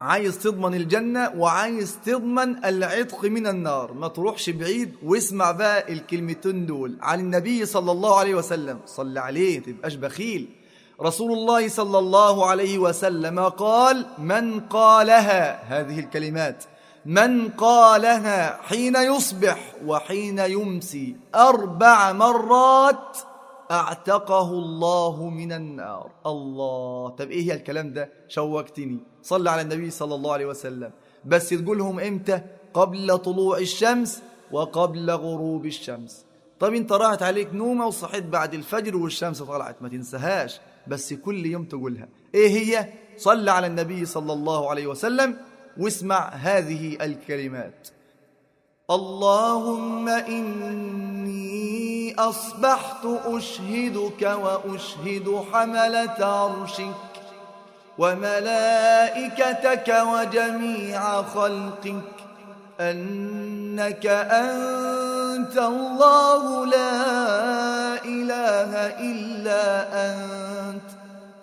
عايز تضمن الجنة وعايز تضمن العتق من النار، ما تروحش بعيد واسمع بقى الكلمتين دول عن النبي صلى الله عليه وسلم. صل عليه، تبقاش بخيل. رسول الله صلى الله عليه وسلم قال: من قالها، هذه الكلمات، من قالها حين يصبح وحين يمسي 4 مرات اعتقه الله من النار. الله، طب ايه هي الكلام ده؟ شوقتني. صلى على النبي صلى الله عليه وسلم. بس تقولهم امتى؟ قبل طلوع الشمس وقبل غروب الشمس. طب انت راحت عليك نومه وصحيت بعد الفجر والشمس طلعت، ما تنساهاش، بس كل يوم تقولها. ايه هي؟ صلى على النبي صلى الله عليه وسلم واسمع هذه الكلمات: اللهم إني أصبحت أشهدك وأشهد حملة عرشك وملائكتك وجميع خلقك أنك أنت الله لا إله إلا أنت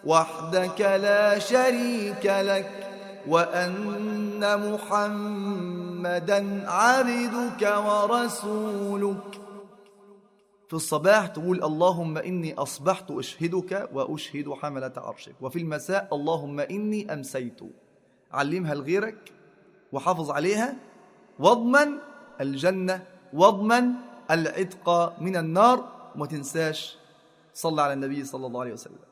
وحدك لا شريك لك، وأن محمدا عبدك ورسولك. في الصباح تقول: اللهم إني أصبحت أشهدك وأشهد حملة عرشك. وفي المساء: اللهم إني أمسيت. علمها لغيرك وحافظ عليها، واضمن الجنة واضمن العتق من النار، وما تنساش صلى على النبي صلى الله عليه وسلم.